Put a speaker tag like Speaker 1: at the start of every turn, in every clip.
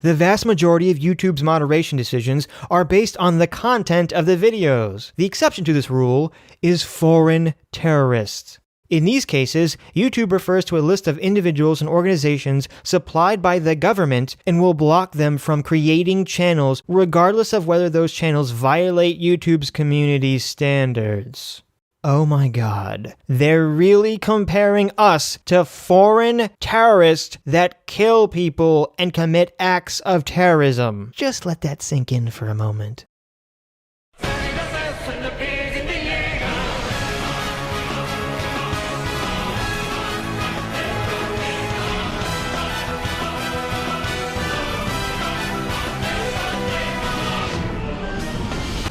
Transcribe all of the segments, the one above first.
Speaker 1: The vast majority of YouTube's moderation decisions are based on the content of the videos. The exception to this rule is foreign terrorists. In these cases, YouTube refers to a list of individuals and organizations supplied by the government and will block them from creating channels regardless of whether those channels violate YouTube's community standards. Oh my god, they're really comparing us to foreign terrorists that kill people and commit acts of terrorism. Just let that sink in for a moment.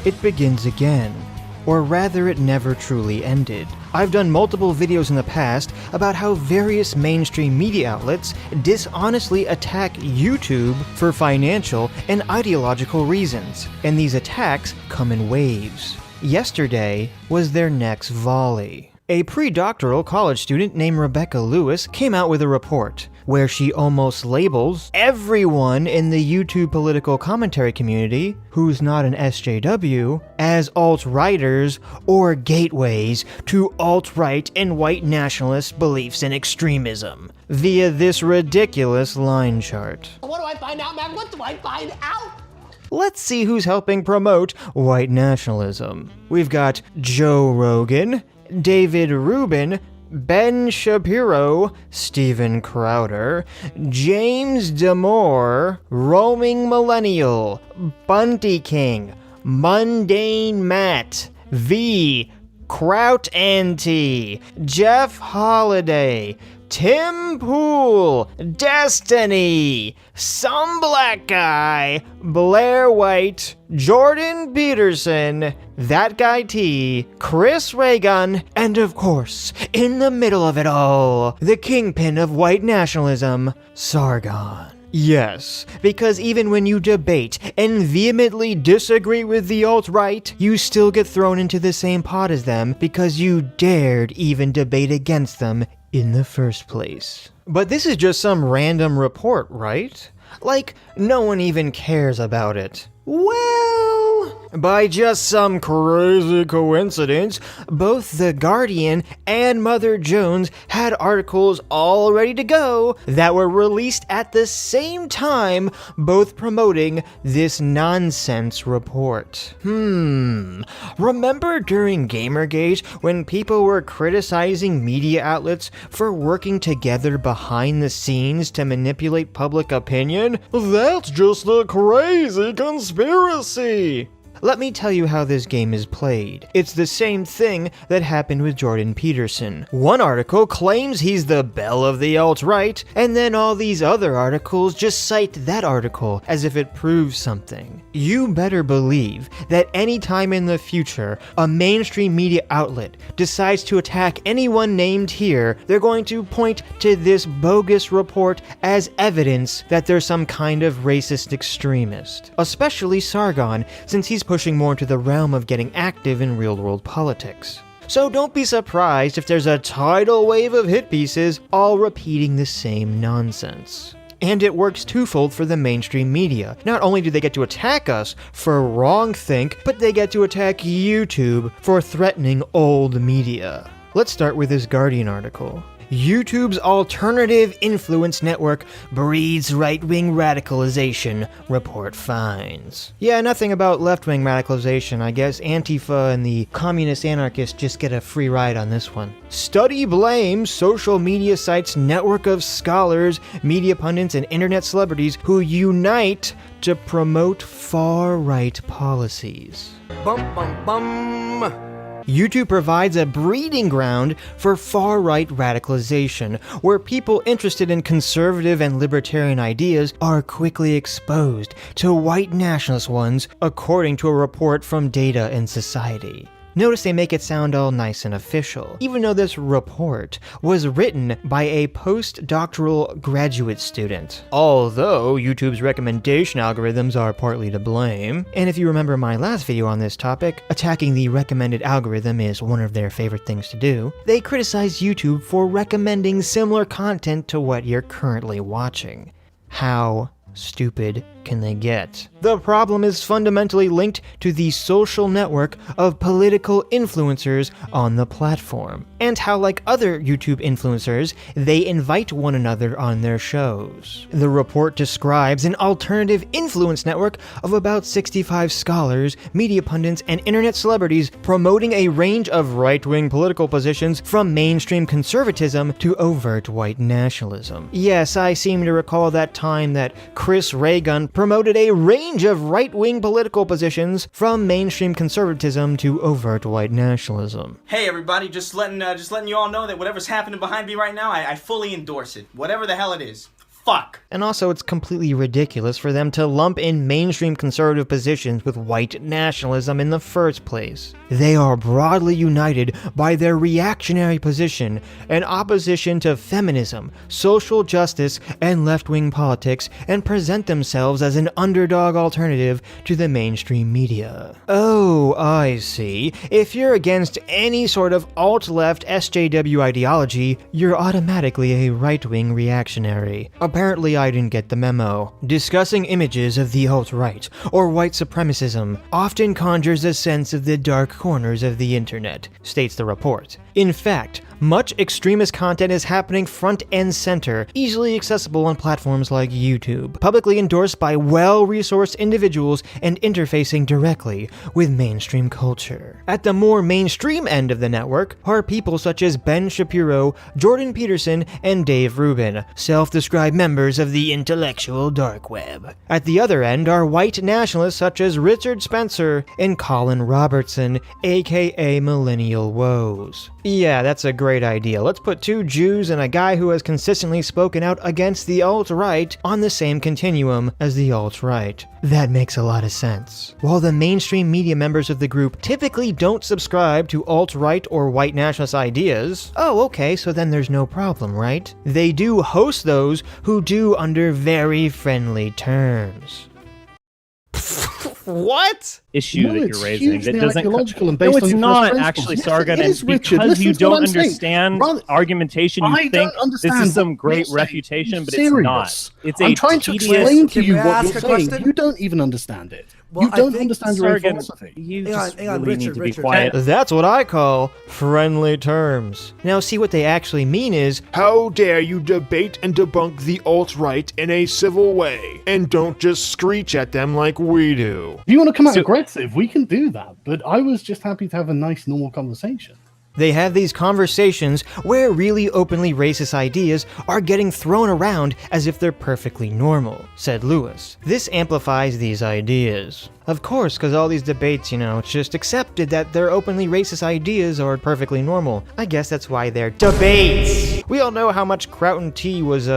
Speaker 1: It begins again. Or rather, it never truly ended. I've done multiple videos in the past about how various mainstream media outlets dishonestly attack YouTube for financial and ideological reasons, and these attacks come in waves. Yesterday was their next volley. A pre-doctoral college student named Rebecca Lewis came out with a report where she almost labels everyone in the YouTube political commentary community who's not an SJW as alt-righters or gateways to alt-right and white nationalist beliefs and extremism via this ridiculous line chart.
Speaker 2: What do I find out, man? What do I find out?
Speaker 1: Let's see who's helping promote white nationalism. We've got Joe Rogan, David Rubin, Ben Shapiro, Steven Crowder, James Damore, Roaming Millennial, Bunty King, Mundane Matt, V, Kraut Anti, Jeff Holiday, Tim Pool, Destiny, Some Black Guy, Blair White, Jordan Peterson, That Guy T, Chris Reagan, and of course, in the middle of it all, the kingpin of white nationalism, Sargon. Yes, because even when you debate and vehemently disagree with the alt-right, you still get thrown into the same pot as them because you dared even debate against them in the first place. But this is just some random report, right? Like, no one even cares about it. Well, by just some crazy coincidence, both The Guardian and Mother Jones had articles all ready to go that were released at the same time, both promoting this nonsense report. Remember during Gamergate when people were criticizing media outlets for working together behind the scenes to manipulate public opinion? That's just a crazy conspiracy. Let me tell you how this game is played. It's the same thing that happened with Jordan Peterson. One article claims he's the belle of the alt-right, and then all these other articles just cite that article as if it proves something. You better believe that any time in the future a mainstream media outlet decides to attack anyone named here, they're going to point to this bogus report as evidence that they're some kind of racist extremist. Especially Sargon, since he's pushing more into the realm of getting active in real-world politics. So don't be surprised if there's a tidal wave of hit pieces all repeating the same nonsense. And it works twofold for the mainstream media. Not only do they get to attack us for wrongthink, but they get to attack YouTube for threatening old media. Let's start with this Guardian article. YouTube's alternative influence network breeds right-wing radicalization, report finds. Yeah, nothing about left-wing radicalization. I guess Antifa and the communist anarchists just get a free ride on this one. Study blames social media sites network of scholars, media pundits, and internet celebrities who unite to promote far-right policies. Bum bum bum. YouTube provides a breeding ground for far-right radicalization, where people interested in conservative and libertarian ideas are quickly exposed to white nationalist ones, according to a report from Data and Society. Notice they make it sound all nice and official, even though this report was written by a postdoctoral graduate student. Although YouTube's recommendation algorithms are partly to blame, and if you remember my last video on this topic, attacking the recommended algorithm is one of their favorite things to do, they criticize YouTube for recommending similar content to what you're currently watching. How stupid can they get? The problem is fundamentally linked to the social network of political influencers on the platform, and how, like other YouTube influencers, they invite one another on their shows. The report describes an alternative influence network of about 65 scholars, media pundits, and internet celebrities promoting a range of right-wing political positions from mainstream conservatism to overt white nationalism. Yes, I seem to recall that time that Chris Reagan promoted a range of right-wing political positions from mainstream conservatism to overt white nationalism.
Speaker 3: Hey everybody, just letting you all know that whatever's happening behind me right now, I fully endorse it. Whatever the hell it is. Fuck.
Speaker 1: And also, it's completely ridiculous for them to lump in mainstream conservative positions with white nationalism in the first place. They are broadly united by their reactionary position and opposition to feminism, social justice, and left-wing politics, and present themselves as an underdog alternative to the mainstream media. Oh, I see. If you're against any sort of alt-left SJW ideology, you're automatically a right-wing reactionary. Apparently I didn't get the memo. Discussing images of the alt-right, or white supremacism, often conjures a sense of the dark corners of the internet, states the report. In fact, much extremist content is happening front and center, easily accessible on platforms like YouTube, publicly endorsed by well-resourced individuals and interfacing directly with mainstream culture. At the more mainstream end of the network are people such as Ben Shapiro, Jordan Peterson, and Dave Rubin, self-described members of the intellectual dark web. At the other end are white nationalists such as Richard Spencer and Colin Robertson, aka Millennial Woes. Yeah, that's a great idea. Let's put two Jews and a guy who has consistently spoken out against the alt-right on the same continuum as the alt-right. That makes a lot of sense. While the mainstream media members of the group typically don't subscribe to alt-right or white nationalist ideas, oh okay, so then there's no problem, right? They do host those who do under very friendly terms. What?
Speaker 4: Issue that you're raising that doesn't
Speaker 5: ideological and based
Speaker 4: no, it's
Speaker 5: on
Speaker 4: not
Speaker 5: your
Speaker 4: actually,
Speaker 5: yes,
Speaker 4: Sargon.
Speaker 5: it is,
Speaker 4: And
Speaker 5: Richard.
Speaker 4: because you
Speaker 5: Listen to what
Speaker 4: don't
Speaker 5: I'm saying.
Speaker 4: understand
Speaker 5: Rather,
Speaker 4: argumentation, you
Speaker 5: I
Speaker 4: think
Speaker 5: don't
Speaker 4: this
Speaker 5: understand
Speaker 4: is some
Speaker 5: what
Speaker 4: great
Speaker 5: you're
Speaker 4: refutation, but
Speaker 5: saying.
Speaker 4: it's not. It's
Speaker 5: I'm
Speaker 4: a
Speaker 5: trying to
Speaker 4: tedious...
Speaker 5: explain to you
Speaker 6: Can I
Speaker 5: what
Speaker 6: ask
Speaker 5: you're
Speaker 6: a
Speaker 5: saying.
Speaker 6: question?
Speaker 5: You don't even understand it.
Speaker 6: Well,
Speaker 5: you don't
Speaker 6: I think,
Speaker 5: understand your own
Speaker 4: Sargon,
Speaker 5: philosophy.
Speaker 4: you
Speaker 6: Hang
Speaker 4: just
Speaker 6: on,
Speaker 4: really
Speaker 6: Richard,
Speaker 4: need to be
Speaker 6: Richard.
Speaker 4: quiet.
Speaker 1: That's what I call friendly terms. Now see, what they actually mean is,
Speaker 7: How dare you debate and debunk the alt-right in a civil way, and don't just screech at them like we do.
Speaker 5: If you want to come out
Speaker 4: So-
Speaker 5: aggressive, we can do that. But I was just happy to have a nice, normal conversation.
Speaker 1: they have these conversations where really openly racist ideas are getting thrown around as if they're perfectly normal, said Lewis. This amplifies these ideas. Of course, because all these debates, it's just accepted that their openly racist ideas are perfectly normal. I guess that's why they're debates. We all know how much Crouten T was,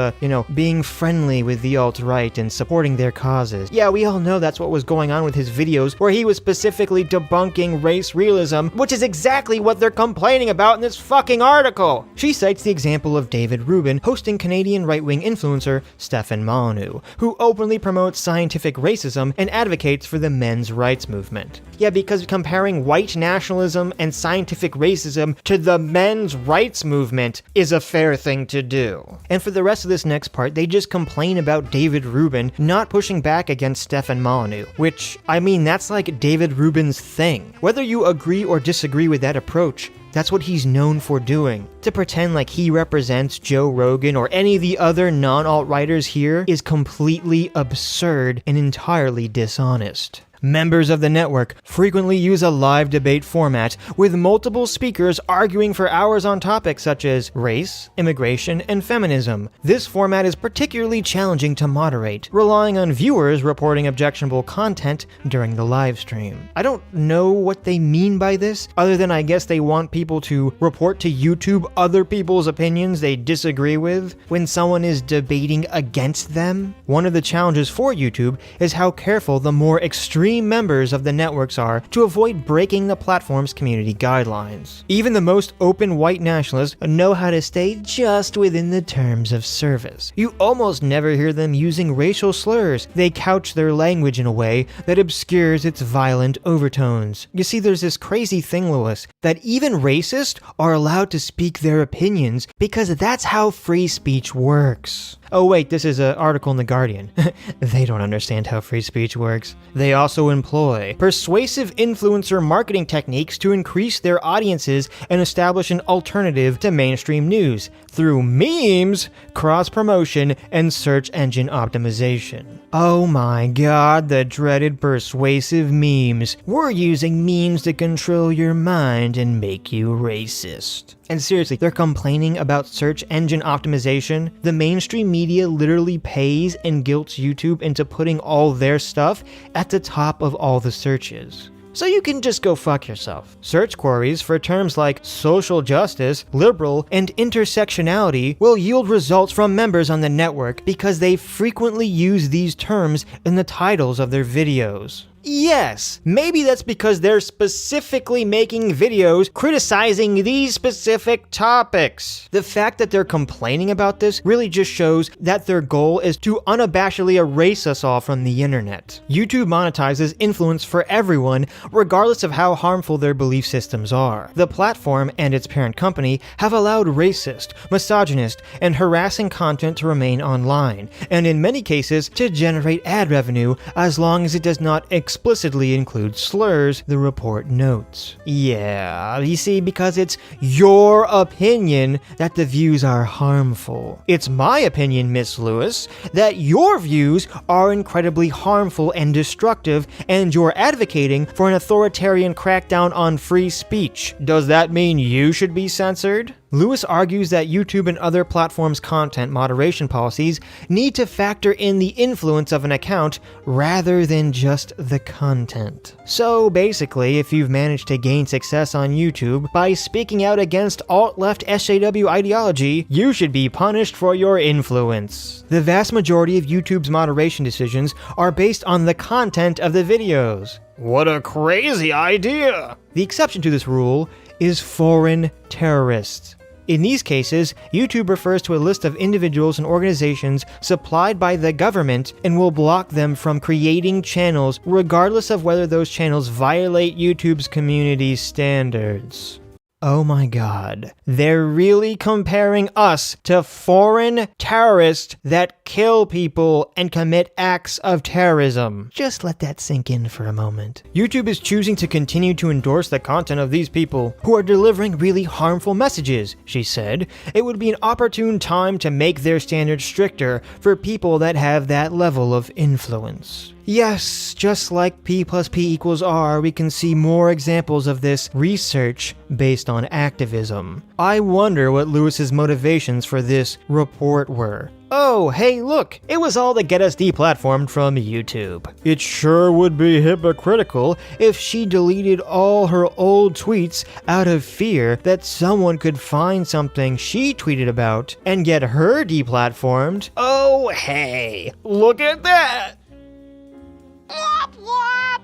Speaker 1: being friendly with the alt-right and supporting their causes. Yeah, we all know that's what was going on with his videos, where he was specifically debunking race realism, which is exactly what they're complaining about in this fucking article. She cites the example of David Rubin hosting Canadian right-wing influencer Stefan Molyneux, who openly promotes scientific racism and advocates for the men's rights movement. Yeah, because comparing white nationalism and scientific racism to the men's rights movement is a fair thing to do. And for the rest of this next part, they just complain about David Rubin not pushing back against Stefan Molyneux, which, that's like David Rubin's thing. Whether you agree or disagree with that approach, that's what he's known for doing. To pretend like he represents Joe Rogan or any of the other non-alt-righters here is completely absurd and entirely dishonest. Members of the network frequently use a live debate format with multiple speakers arguing for hours on topics such as race, immigration, and feminism. This format is particularly challenging to moderate, relying on viewers reporting objectionable content during the live stream. I don't know what they mean by this, other than I guess they want people to report to YouTube other people's opinions they disagree with when someone is debating against them. One of the challenges for YouTube is how careful the more extreme members of the networks are to avoid breaking the platform's community guidelines. Even the most open white nationalists know how to stay just within the terms of service. You almost never hear them using racial slurs. They couch their language in a way that obscures its violent overtones. You see, there's this crazy thing, Lewis, that even racists are allowed to speak their opinions because that's how free speech works. Oh wait, this is an article in The Guardian. They don't understand how free speech works. They also employ persuasive influencer marketing techniques to increase their audiences and establish an alternative to mainstream news through memes, cross-promotion, and search engine optimization. Oh my god, the dreaded persuasive memes. We're using memes to control your mind and make you racist. And seriously, they're complaining about search engine optimization. The mainstream media literally pays and guilts YouTube into putting all their stuff at the top of all the searches. So you can just go fuck yourself. Search queries for terms like social justice, liberal, and intersectionality will yield results from members on the network because they frequently use these terms in the titles of their videos. Yes, maybe that's because they're specifically making videos criticizing these specific topics. The fact that they're complaining about this really just shows that their goal is to unabashedly erase us all from the internet. YouTube monetizes influence for everyone, regardless of how harmful their belief systems are. The platform and its parent company have allowed racist, misogynist, and harassing content to remain online, and in many cases to generate ad revenue as long as it does not explicitly include slurs, the report notes. Yeah, you see, because it's your opinion that the views are harmful. It's my opinion, Miss Lewis, that your views are incredibly harmful and destructive, and you're advocating for an authoritarian crackdown on free speech. Does that mean you should be censored? Lewis argues that YouTube and other platforms' content moderation policies need to factor in the influence of an account rather than just the content. So basically, if you've managed to gain success on YouTube by speaking out against alt-left SJW ideology, you should be punished for your influence. The vast majority of YouTube's moderation decisions are based on the content of the videos. What a crazy idea! The exception to this rule is foreign terrorists. In these cases, YouTube refers to a list of individuals and organizations supplied by the government and will block them from creating channels regardless of whether those channels violate YouTube's community standards. Oh my god, they're really comparing us to foreign terrorists that kill people and commit acts of terrorism. Just let that sink in for a moment. YouTube is choosing to continue to endorse the content of these people who are delivering really harmful messages, she said. It would be an opportune time to make their standards stricter for people that have that level of influence. Yes, just like P plus P equals R, we can see more examples of this research based on activism. I wonder what Lewis's motivations for this report were. Oh, hey look, it was all to get us deplatformed from YouTube. It sure would be hypocritical if she deleted all her old tweets out of fear that someone could find something she tweeted about and get her deplatformed. Oh, hey, look at that!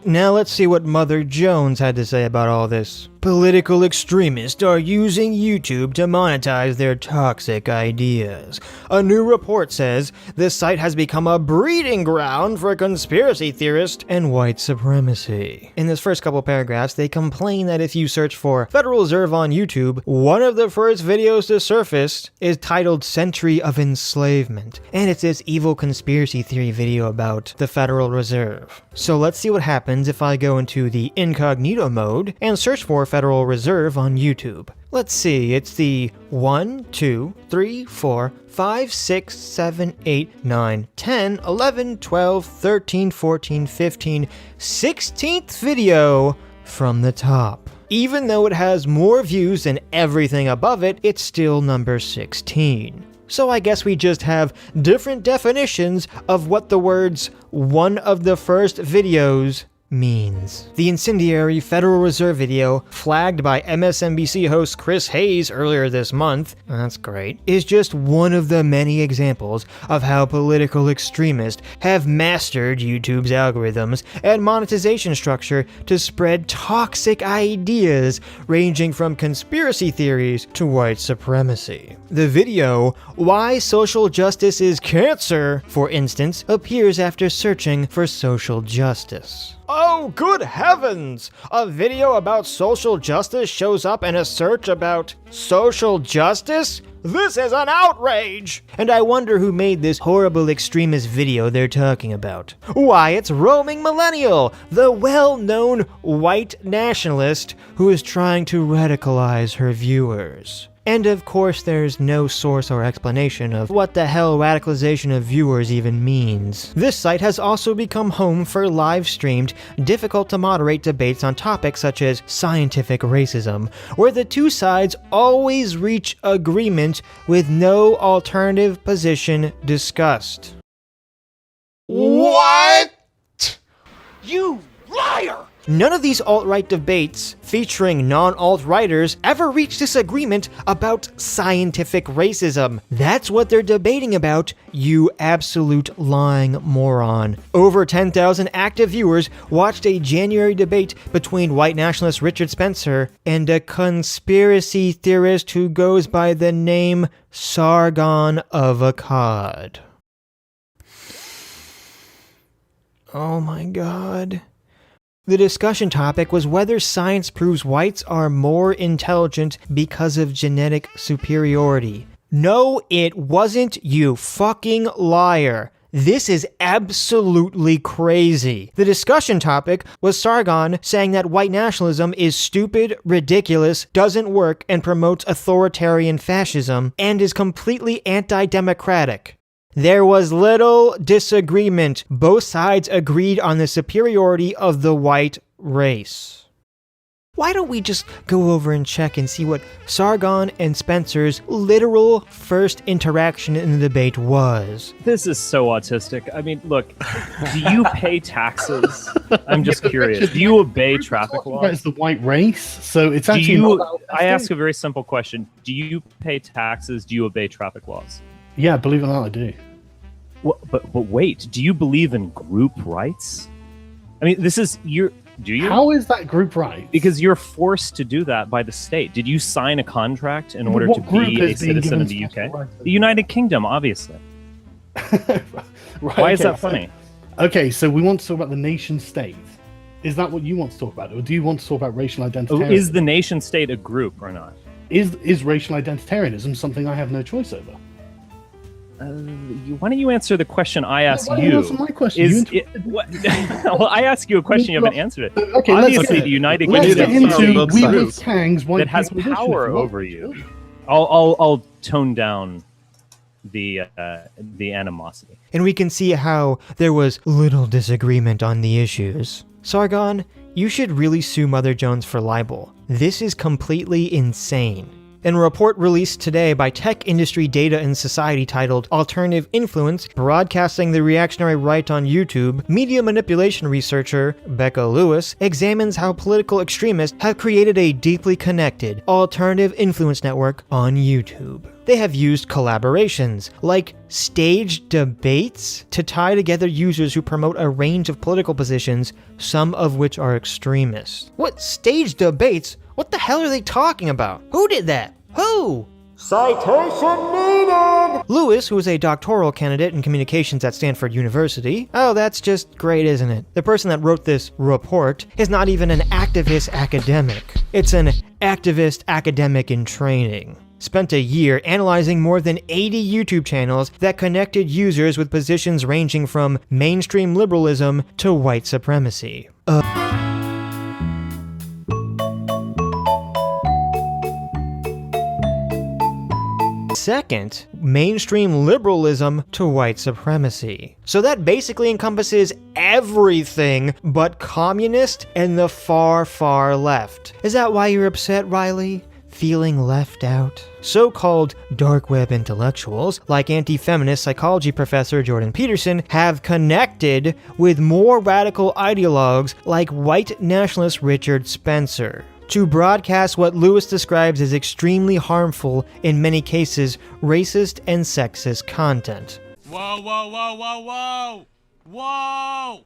Speaker 1: Now let's see what Mother Jones had to say about all this. Political extremists are using YouTube to monetize their toxic ideas. A new report says this site has become a breeding ground for conspiracy theorists and white supremacy. In this first couple paragraphs, they complain that if you search for Federal Reserve on YouTube, one of the first videos to surface is titled Century of Enslavement, and it's this evil conspiracy theory video about the Federal Reserve. So let's see what happens if I go into the incognito mode and search for Federal Reserve on YouTube. Let's see, it's the 1, 2, 3, 4, 5, 6, 7, 8, 9, 10, 11, 12, 13, 14, 15, 16th video from the top. Even though it has more views than everything above it, it's still number 16. So I guess we just have different definitions of what the words "one of the first videos" means. The incendiary Federal Reserve video, flagged by MSNBC host Chris Hayes earlier this month, that's great, is just one of the many examples of how political extremists have mastered YouTube's algorithms and monetization structure to spread toxic ideas ranging from conspiracy theories to white supremacy. The video, "Why Social Justice is Cancer," for instance, appears after searching for social justice. Oh, good heavens! A video about social justice shows up in a search about social justice? This is an outrage! And I wonder who made this horrible extremist video they're talking about. Why, it's Roaming Millennial, the well-known white nationalist who is trying to radicalize her viewers. And of course, there's no source or explanation of what the hell radicalization of viewers even means. This site has also become home for live-streamed, difficult-to-moderate debates on topics such as scientific racism, where the two sides always reach agreement with no alternative position discussed.
Speaker 7: What?
Speaker 2: You liar!
Speaker 1: None of these alt-right debates featuring non-alt-righters ever reach disagreement about scientific racism. That's what they're debating about, you absolute lying moron. Over 10,000 active viewers watched a January debate between white nationalist Richard Spencer and a conspiracy theorist who goes by the name Sargon of Akkad. Oh my god. The discussion topic was whether science proves whites are more intelligent because of genetic superiority. No, it wasn't, you fucking liar. This is absolutely crazy. The discussion topic was Sargon saying that white nationalism is stupid, ridiculous, doesn't work, and promotes authoritarian fascism, and is completely anti-democratic. There was little disagreement. Both sides agreed on the superiority of the white race. Why don't we just go over and check and see what Sargon and Spencer's literal first interaction in the debate was?
Speaker 4: This is so autistic. I mean, look, do you pay taxes? I'm just curious. Do you obey traffic laws?
Speaker 5: It's the white race, so it's
Speaker 4: Do
Speaker 5: actually.
Speaker 4: you, I ask a very simple question. Do you pay taxes? Do you obey traffic laws?
Speaker 5: Yeah, believe it or not, I do.
Speaker 4: But wait, do you believe in group rights? I mean, this is your. Do you?
Speaker 5: How is that group right?
Speaker 4: Because you're forced to do that by the state. Did you sign a contract in order
Speaker 5: What
Speaker 4: to
Speaker 5: group
Speaker 4: be
Speaker 5: is
Speaker 4: a
Speaker 5: being
Speaker 4: citizen
Speaker 5: given
Speaker 4: of the
Speaker 5: special
Speaker 4: UK?
Speaker 5: rights?
Speaker 4: The United Kingdom, obviously.
Speaker 5: Right,
Speaker 4: Why is
Speaker 5: okay,
Speaker 4: that funny?
Speaker 5: Okay, so we want to talk about the nation state. Is that what you want to talk about, or do you want to talk about racial identitarianism?
Speaker 4: Is the nation state a group or not?
Speaker 5: Is racial identitarianism something I have no choice over?
Speaker 4: Why don't you answer the question I asked
Speaker 5: Why don't you
Speaker 4: you?
Speaker 5: answer my question?
Speaker 4: Well, I ask you a question, you haven't answered it.
Speaker 5: Okay,
Speaker 4: Obviously, the United
Speaker 5: let's get
Speaker 4: Kingdom
Speaker 5: into
Speaker 6: both
Speaker 5: we
Speaker 6: sides.
Speaker 5: with Kangs, white
Speaker 4: that has
Speaker 5: people edition,
Speaker 4: power
Speaker 5: if you want.
Speaker 4: over you. I'll tone down the animosity.
Speaker 1: And we can see how there was little disagreement on the issues. Sargon, you should really sue Mother Jones for libel. This is completely insane. In a report released today by Tech Industry Data and Society titled Alternative Influence, Broadcasting the Reactionary Right on YouTube, media manipulation researcher Becca Lewis examines how political extremists have created a deeply connected alternative influence network on YouTube. They have used collaborations, like staged debates, to tie together users who promote a range of political positions, some of which are extremist. What staged debates? What the hell are they talking about? Who did that? Who? Citation needed! Lewis, who is a doctoral candidate in communications at Stanford University. Oh, that's just great, isn't it? The person that wrote this report is not even an activist academic. It's an activist academic in training. Spent a year analyzing more than 80 YouTube channels that connected users with positions ranging from mainstream liberalism to white supremacy. Second, mainstream liberalism to white supremacy. So that basically encompasses everything but communist and the far, far left. Is that why you're upset, Riley? Feeling left out? So-called dark web intellectuals, like anti-feminist psychology professor Jordan Peterson, have connected with more radical ideologues like white nationalist Richard Spencer to broadcast what Lewis describes as extremely harmful, in many cases, racist and sexist content.
Speaker 8: Whoa, whoa, whoa, whoa, whoa! Whoa!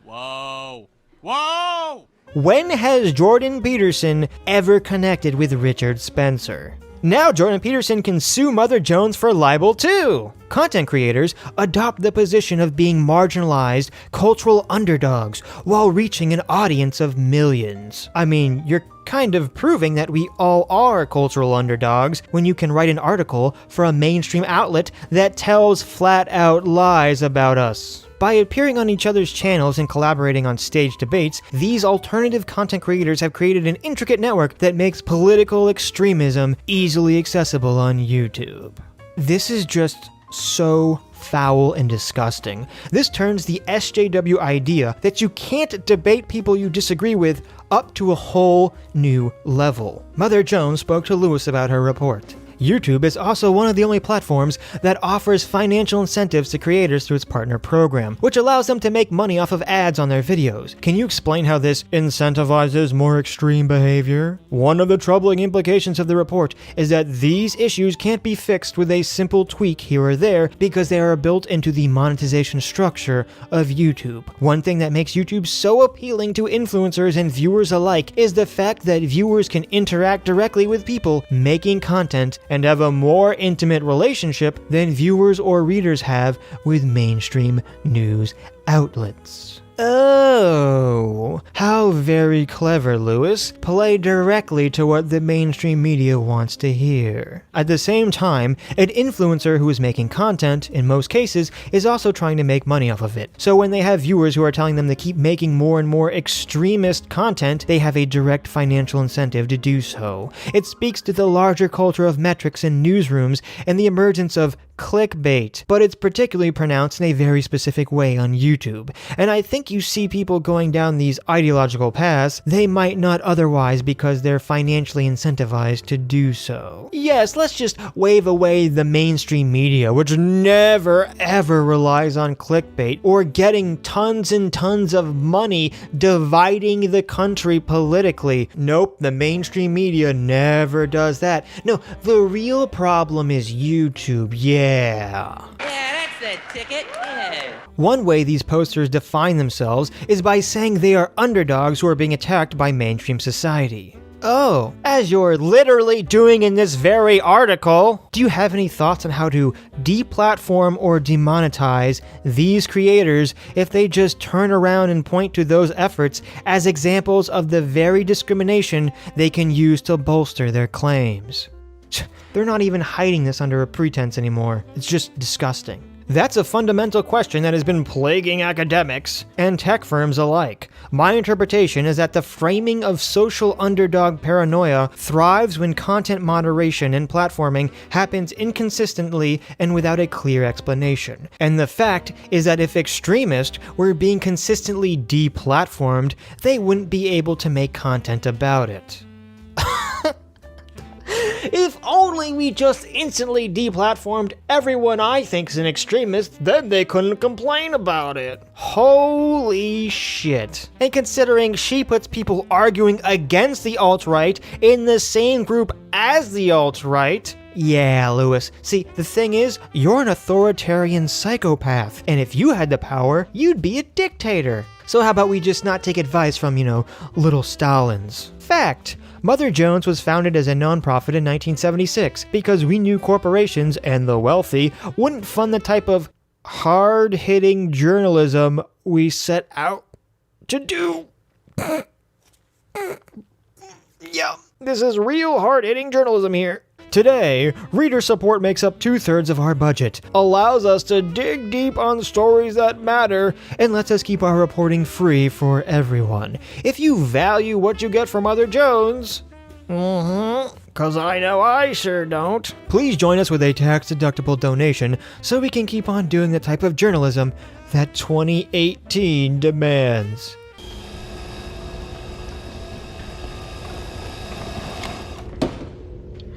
Speaker 8: Whoa! Whoa!
Speaker 1: When has Jordan Peterson ever connected with Richard Spencer? Now Jordan Peterson can sue Mother Jones for libel too! Content creators adopt the position of being marginalized cultural underdogs while reaching an audience of millions. I mean, you're kind of proving that we all are cultural underdogs when you can write an article for a mainstream outlet that tells flat-out lies about us. By appearing on each other's channels and collaborating on staged debates, these alternative content creators have created an intricate network that makes political extremism easily accessible on YouTube. This is just so foul and disgusting. This turns the SJW idea that you can't debate people you disagree with up to a whole new level. Mother Jones spoke to Lewis about her report. YouTube is also one of the only platforms that offers financial incentives to creators through its partner program, which allows them to make money off of ads on their videos. Can you explain how this incentivizes more extreme behavior? One of the troubling implications of the report is that these issues can't be fixed with a simple tweak here or there because they are built into the monetization structure of YouTube. One thing that makes YouTube so appealing to influencers and viewers alike is the fact that viewers can interact directly with people making content and have a more intimate relationship than viewers or readers have with mainstream news outlets. Oh, how very clever, Lewis. Play directly to what the mainstream media wants to hear. At the same time, an influencer who is making content, in most cases, is also trying to make money off of it. So when they have viewers who are telling them to keep making more and more extremist content, they have a direct financial incentive to do so. It speaks to the larger culture of metrics in newsrooms and the emergence of clickbait, but it's particularly pronounced in a very specific way on YouTube. And I think you see people going down these ideological paths they might not otherwise because they're financially incentivized to do so. Yes, let's just wave away the mainstream media, which never ever relies on clickbait or getting tons and tons of money dividing the country politically. Nope, the mainstream media never does that. No, the real problem is YouTube, yeah.
Speaker 6: Yeah, that's the ticket. Yeah.
Speaker 1: One way these posters define themselves is by saying they are underdogs who are being attacked by mainstream society. Oh, as you're literally doing in this very article, do you have any thoughts on how to deplatform or demonetize these creators if they just turn around and point to those efforts as examples of the very discrimination they can use to bolster their claims? They're not even hiding this under a pretense anymore. It's just disgusting. That's a fundamental question that has been plaguing academics and tech firms alike. My interpretation is that the framing of social underdog paranoia thrives when content moderation and platforming happens inconsistently and without a clear explanation. And the fact is that if extremists were being consistently deplatformed, they wouldn't be able to make content about it. If only we just instantly deplatformed everyone I think's an extremist, then they couldn't complain about it. Holy shit. And considering she puts people arguing against the alt-right in the same group as the alt-right, yeah, Lewis. See, the thing is, you're an authoritarian psychopath, and if you had the power, you'd be a dictator. So how about we just not take advice from, little Stalins? Fact. Mother Jones was founded as a nonprofit in 1976 because we knew corporations and the wealthy wouldn't fund the type of hard-hitting journalism we set out to do. Yeah, this is real hard-hitting journalism here. Today, reader support makes up 2/3 of our budget, allows us to dig deep on stories that matter, and lets us keep our reporting free for everyone. If you value what you get from Mother Jones, cause I know I sure don't, please join us with a tax-deductible donation so we can keep on doing the type of journalism that 2018 demands.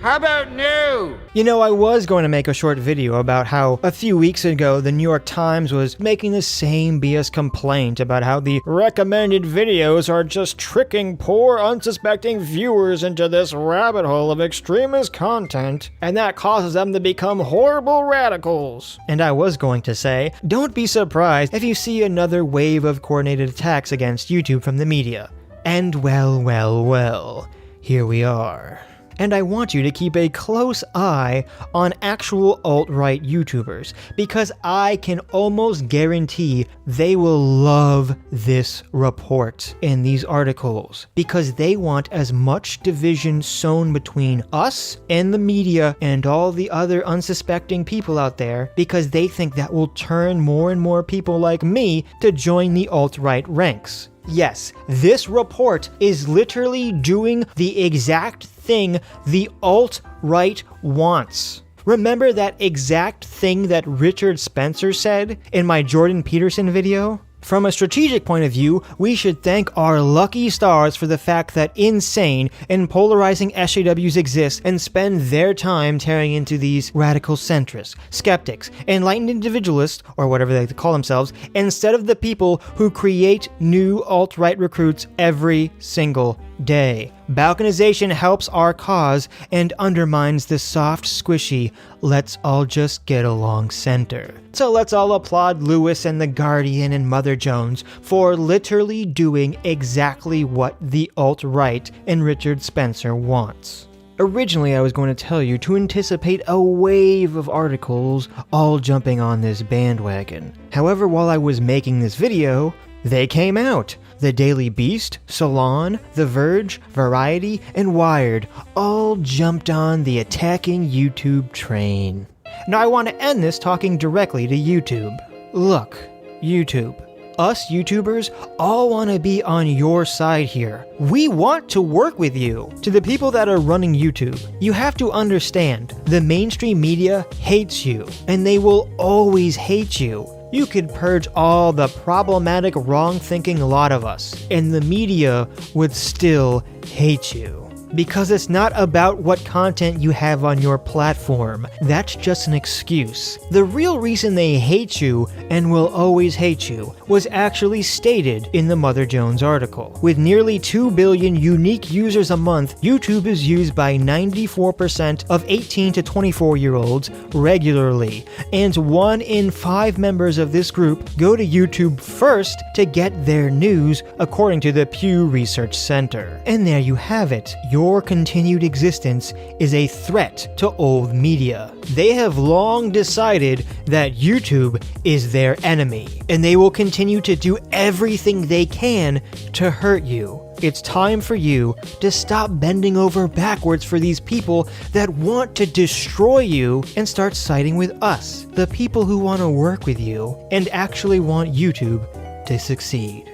Speaker 2: How about no?
Speaker 1: I was going to make a short video about how a few weeks ago the New York Times was making the same BS complaint about how the recommended videos are just tricking poor unsuspecting viewers into this rabbit hole of extremist content, and that causes them to become horrible radicals. And I was going to say, don't be surprised if you see another wave of coordinated attacks against YouTube from the media. And well, here we are. and I want you to keep a close eye on actual alt-right YouTubers, because I can almost guarantee they will love this report and these articles, because they want as much division sown between us and the media and all the other unsuspecting people out there, because they think that will turn more and more people like me to join the alt-right ranks. Yes, this report is literally doing the exact thing the alt-right wants. Remember that exact thing that Richard Spencer said in my Jordan Peterson video? From a strategic point of view, we should thank our lucky stars for the fact that insane and polarizing SJWs exist and spend their time tearing into these radical centrists, skeptics, enlightened individualists, or whatever they call themselves, instead of the people who create new alt-right recruits every single day. Balkanization helps our cause and undermines the soft, squishy, let's all just get along center. So let's all applaud Lewis and The Guardian and Mother Jones for literally doing exactly what the alt-right and Richard Spencer wants. Originally, I was going to tell you to anticipate a wave of articles all jumping on this bandwagon. However, while I was making this video, they came out. The Daily Beast, Salon, The Verge, Variety, and Wired all jumped on the attacking YouTube train. Now I want to end this talking directly to YouTube. Look, YouTube. Us YouTubers all want to be on your side here. We want to work with you. To the people that are running YouTube, you have to understand the mainstream media hates you, and they will always hate you. You could purge all the problematic, wrong-thinking lot of us, and the media would still hate you. Because it's not about what content you have on your platform. That's just an excuse. The real reason they hate you, and will always hate you, was actually stated in the Mother Jones article. With nearly 2 billion unique users a month, YouTube is used by 94% of 18 to 24-year-olds regularly, and 1 in 5 members of this group go to YouTube first to get their news, according to the Pew Research Center. And there you have it. Your continued existence is a threat to old media. They have long decided that YouTube is their enemy, and they will continue to do everything they can to hurt you. It's time for you to stop bending over backwards for these people that want to destroy you and start siding with us, the people who want to work with you and actually want YouTube to succeed.